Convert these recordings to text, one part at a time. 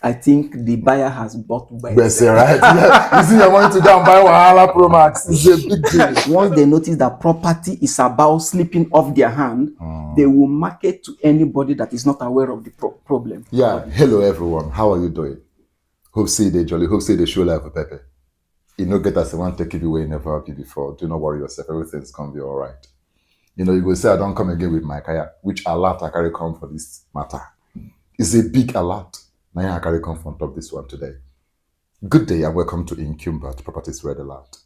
I think the buyer has bought Best, right? Yeah. You see, you're wanting to go and buy Wahala Pro Max. It's a big deal. Once they notice that property is about slipping off their hand, they will market to anybody that is not aware of the problem. Yeah. Hello, everyone. How are you doing? Hope see they jolly. Hope see they show life with Pepe. You know, get us the one take it away never happy before. Do not worry yourself. Everything's gonna be all right. You know, you will say I don't come again with my kaya, which alert I carry come for this matter. It's a big alert. Now I carry come on top of this one today. Good day and welcome to Encumbered Properties Red Alert.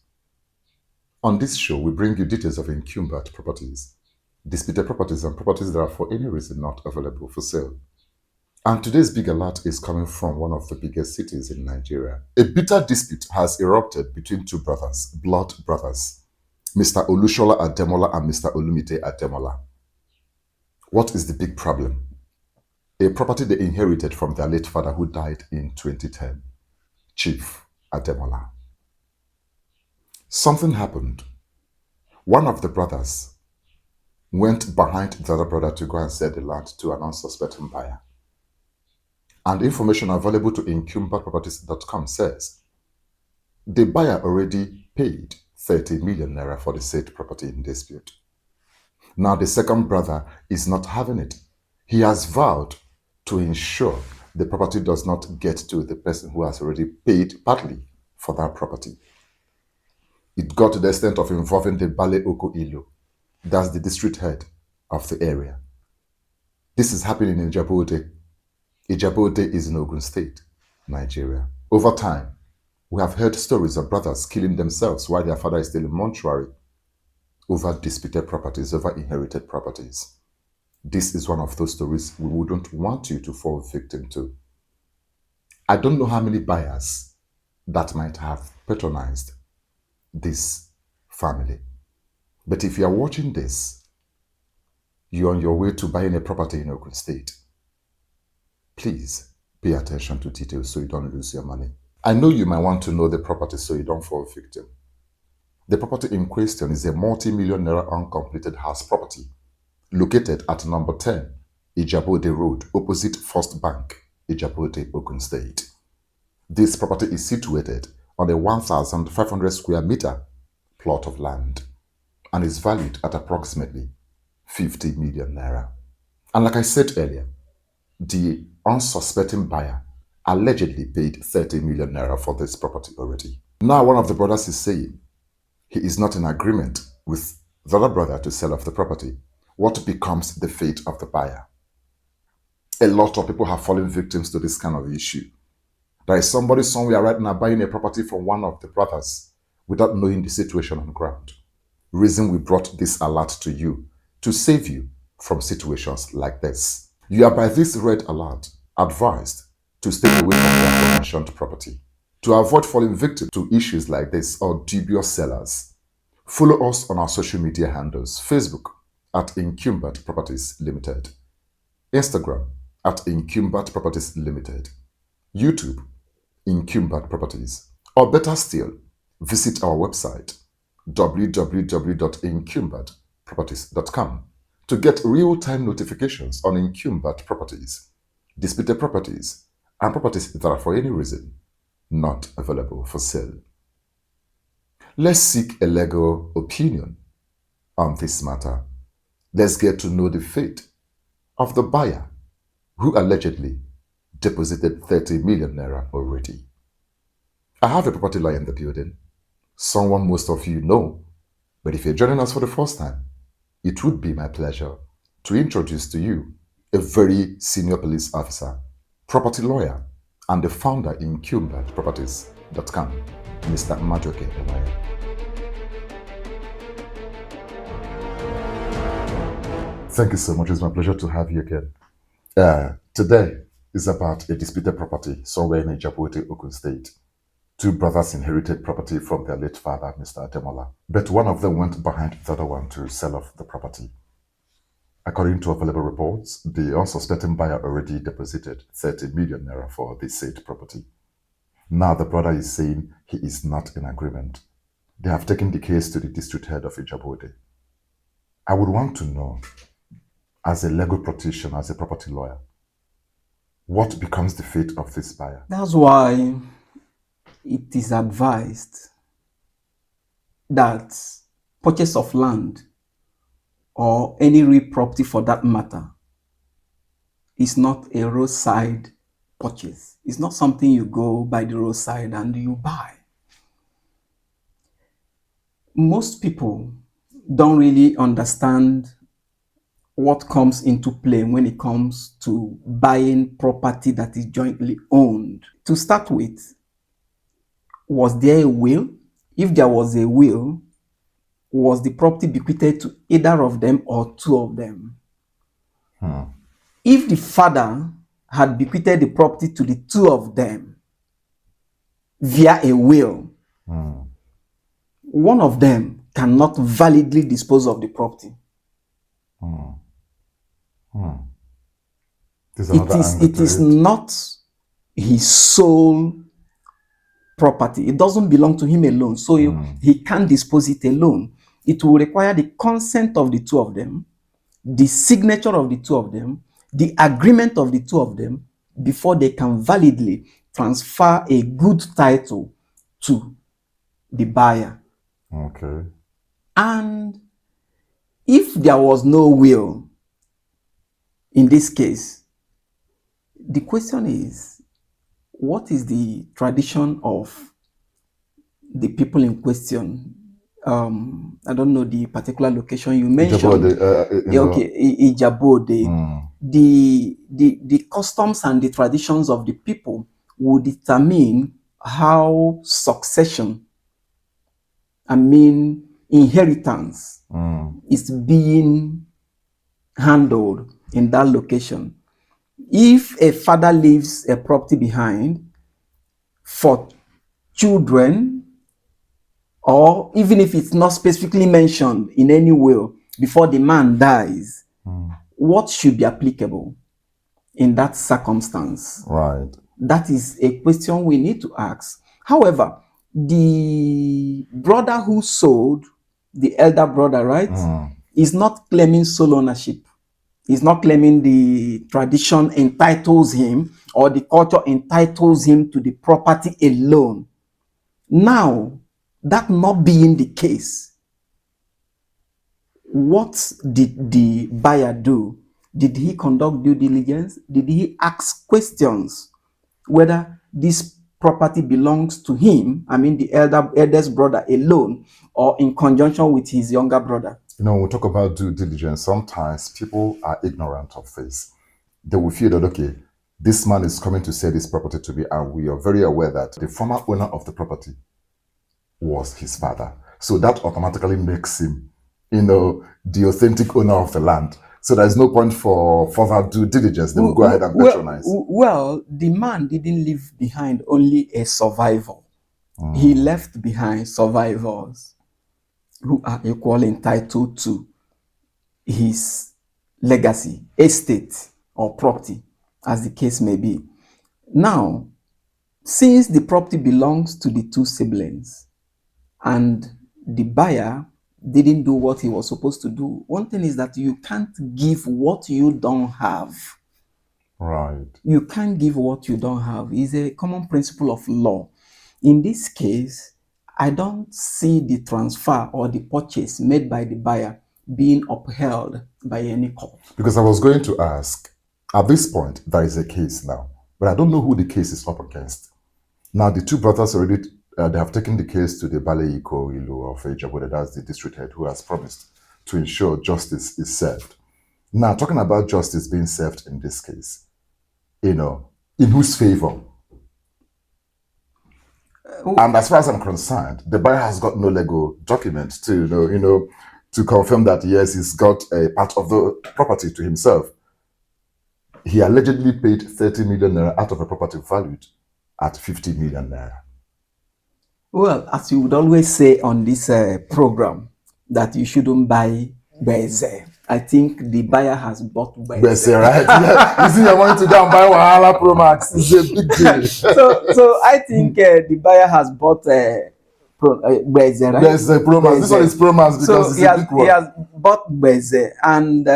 On this show, we bring you details of encumbered properties, disputed properties, and properties that are for any reason not available for sale. And today's big alert is coming from one of the biggest cities in Nigeria. A bitter dispute has erupted between two brothers, blood brothers, Mr. Olushola Ademola and Mr. Olumide Ademola. What is the big problem? A property they inherited from their late father who died in 2010, Chief Ademola. Something happened. One of the brothers went behind the other brother to go and sell the land to an unsuspecting buyer. And information available to encumberedproperties.com says the buyer already paid 30 million naira for the said property in dispute. Now the second brother is not having it. He has vowed to ensure the property does not get to the person who has already paid partly for that property. It got to the extent of involving the Bale Oko Ilu, that's the district head of the area. This is happening in Ijabode. Ijabode is in Ogun State, Nigeria. Over time, we have heard stories of brothers killing themselves while their father is still in mortuary over disputed properties, over inherited properties. This is one of those stories we wouldn't want you to fall victim to. I don't know how many buyers that might have patronized this family. But if you are watching this, you're on your way to buying a property in Ogun State, please pay attention to details so you don't lose your money. I know you might want to know the property so you don't fall victim. The property in question is a multi-million naira uncompleted house property located at number 10, Ijabode Road, opposite First Bank, Ijabode, Ogun State. This property is situated on a 1,500 square meter plot of land and is valued at approximately 50 million naira. And like I said earlier, the unsuspecting buyer allegedly paid 30 million naira for this property already. Now one of the brothers is saying he is not in agreement with the other brother to sell off the property. What becomes the fate of the buyer? A lot of people have fallen victims to this kind of issue. There is somebody somewhere right now buying a property from one of the brothers without knowing the situation on the ground. Reason we brought this alert to you, to save you from situations like this. You are by this red alert advised to stay away from the mentioned property. To avoid falling victim to issues like this or dubious sellers, follow us on our social media handles: Facebook at Encumbered Properties Limited, Instagram at Encumbered Properties Limited, YouTube Encumbered Properties, or better still, visit our website www.encumberedproperties.com to get real-time notifications on encumbered properties, disputed properties, and properties that are for any reason not available for sale. Let's seek a legal opinion on this matter. Let's get to know the fate of the buyer who allegedly deposited 30 million naira already. I have a property lawyer in the building, someone most of you know, but if you're joining us for the first time, it would be my pleasure to introduce to you a very senior police officer, property lawyer, and the founder in Encumberedproperties.com, Mr. Madueke Enwere. Thank you so much. It's my pleasure to have you again. Today is about a disputed property somewhere in Ijabode, Ogun State. Two brothers inherited property from their late father, Mr. Ademola, but one of them went behind the other one to sell off the property. According to available reports, the unsuspecting buyer already deposited 30 million naira for the said property. Now the brother is saying he is not in agreement. They have taken the case to the district head of Ijabode. I would want to know, as a legal practitioner, as a property lawyer, what becomes the fate of this buyer? That's why it is advised that purchase of land or any real property for that matter is not a roadside purchase. It's not something you go by the roadside and you buy. Most people don't really understand what comes into play when it comes to buying property that is jointly owned. To start with, was there a will? If there was a will, was the property bequeathed to either of them or two of them? If the father had bequeathed the property to the two of them via a will, one of them cannot validly dispose of the property. It is not his sole property. It doesn't belong to him alone, so he can't dispose it alone. It will require the consent of the two of them, the signature of the two of them, the agreement of the two of them, before they can validly transfer a good title to the buyer. Okay. And if there was no will in this case, the question is, what is the tradition of the people in question? I don't know the particular location you mentioned. Okay, Ijabode. The customs and the traditions of the people will determine how succession, inheritance, is being handled in that location. If a father leaves a property behind for children, or even if it's not specifically mentioned in any will before the man dies, what should be applicable in that circumstance? Right. That is a question we need to ask. However, the brother who sold, the elder brother, right, is not claiming sole ownership. He's not claiming the tradition entitles him or the culture entitles him to the property alone. Now, that not being the case, what did the buyer do? Did he conduct due diligence? Did he ask questions whether this property belongs to him, the eldest brother alone, or in conjunction with his younger brother? When we talk about due diligence, sometimes people are ignorant of this. They will feel that, okay, this man is coming to sell this property to me, and we are very aware that the former owner of the property was his father. So that automatically makes him, the authentic owner of the land. So there's no point for further due diligence. They will go ahead and patronize. Well, the man didn't leave behind only a survivor. He left behind survivors who are equally entitled to his legacy, estate, or property, as the case may be. Now, since the property belongs to the two siblings and the buyer didn't do what he was supposed to do, one thing is that you can't give what you don't have. Right. You can't give what you don't have. It's a common principle of law. In this case, I don't see the transfer or the purchase made by the buyer being upheld by any court. Because I was going to ask, at this point, there is a case now, but I don't know who the case is up against. Now, the two brothers already, they have taken the case to the Bale Iko Ilu of Ejabode, that's the district head, who has promised to ensure justice is served. Now, talking about justice being served in this case, in whose favor? And as far as I'm concerned, the buyer has got no legal documents to confirm that, yes, he's got a part of the property to himself. He allegedly paid 30 million naira out of a property valued at 50 million naira. Well, as you would always say on this program, that you shouldn't buy Beze. I think the buyer has bought Beze, right? Yeah. You see, you're wanting to go and buy Wahala Pro Max. It's a big deal. so I think the buyer has bought Beze, right? Beze Pro Max. This one is Pro Max because it's a big one. He has bought Beze, and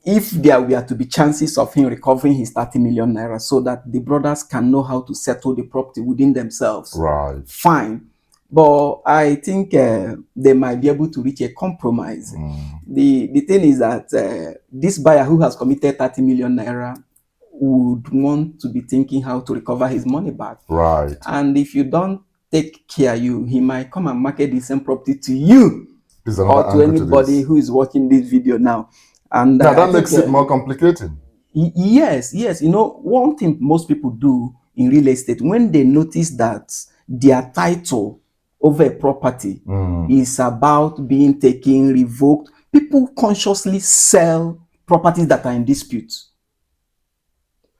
if there were to be chances of him recovering his 30 million naira so that the brothers can know how to settle the property within themselves, Right. fine. But I think they might be able to reach a compromise. The thing is that this buyer who has committed 30 million naira would want to be thinking how to recover his money back. Right. And if you don't take care, he might come and market the same property to you or to anybody who is watching this video now. And now that makes it more complicated. Yes. One thing most people do in real estate, when they notice that their title over a property is about being taken, revoked, people consciously sell properties that are in dispute.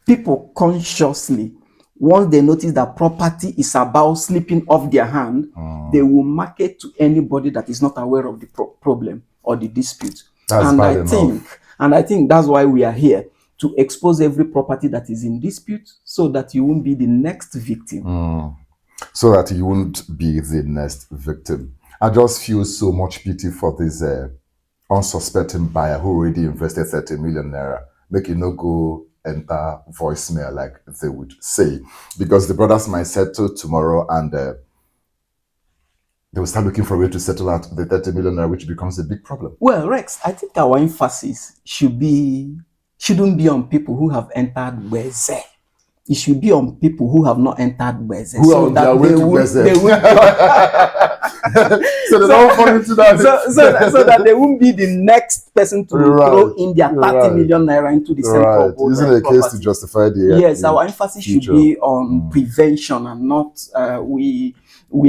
People consciously, once they notice that property is about slipping off their hand, they will market to anybody that is not aware of the problem or the dispute. That's bad enough. And I think that's why we are here, to expose every property that is in dispute so that you won't be the next victim. So that you won't be the next victim. I just feel so much pity for this unsuspecting buyer who already invested 30 million naira. Make it no go enter voicemail, like they would say, because the brothers might settle tomorrow and they will start looking for a way to settle out the 30 million naira, which becomes a big problem. Well, Rex, I think our emphasis shouldn't be on people who have entered Weze. It should be on people who have not entered Weze. So they don't fall into that. So that they won't be the next person to throw in their 30 million naira into the same property. Using a case to justify the yes, our emphasis should be on prevention and not we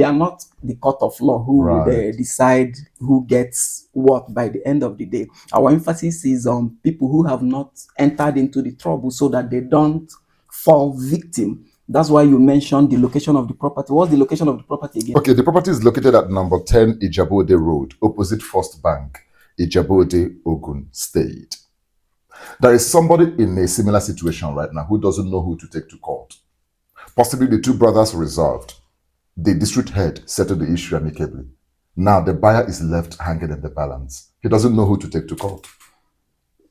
are not the court of law who would decide who gets what by the end of the day. Our emphasis is on people who have not entered into the trouble so that they don't fall victim. That's why you mentioned the location of the property. What's the location of the property again? Okay, the property is located at number 10 Ijabode Road, opposite First Bank, Ijabode, Ogun State. There is somebody in a similar situation right now who doesn't know who to take to court. Possibly the two brothers resolved. The district head settled the issue amicably. Now the buyer is left hanging in the balance. He doesn't know who to take to court.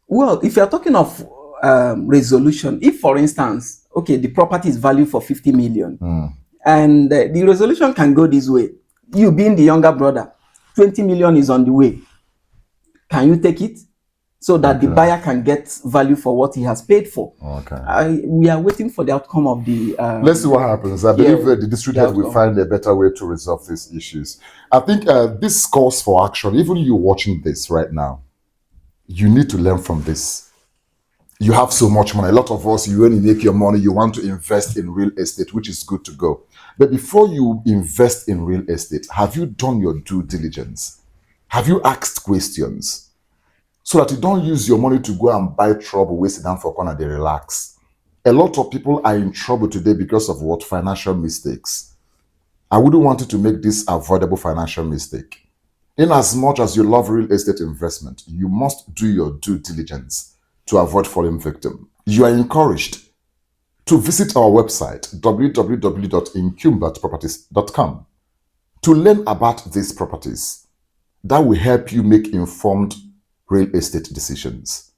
Well, if you're talking of resolution, if for instance, okay, the property is valued for 50 million and the resolution can go this way. You being the younger brother, 20 million is on the way. Can you take it? So that the buyer can get value for what he has paid for. We are waiting for the outcome of the... Let's see what happens. I believe the district head will find a better way to resolve these issues. I think this calls for action. Even you watching this right now, you need to learn from this. You have so much money. A lot of us, you only make your money, you want to invest in real estate, which is good to go. But before you invest in real estate, have you done your due diligence? Have you asked questions? So that you don't use your money to go and buy trouble, waste it down for corner, they relax. A lot of people are in trouble today because of what? Financial mistakes. I wouldn't want you to make this avoidable financial mistake. In as much as you love real estate investment, you must do your due diligence to avoid falling victim. You are encouraged to visit our website, www.encumberedproperties.com, to learn about these properties. That will help you make informed real estate decisions.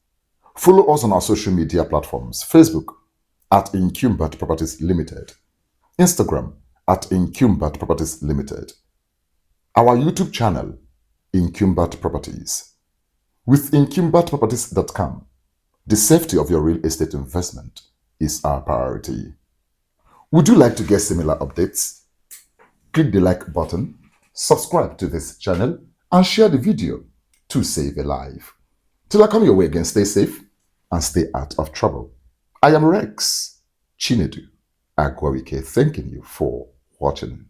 Follow us on our social media platforms: Facebook at Encumbered Properties Limited, Instagram at Encumbered Properties Limited, our YouTube channel, Encumbered Properties. With encumberedproperties.com, the safety of your real estate investment is our priority. Would you like to get similar updates? Click the like button, subscribe to this channel, and share the video to save a life. Till I come your way again, stay safe and stay out of trouble. I am Rex Chinedu Agoawuike, thanking you for watching.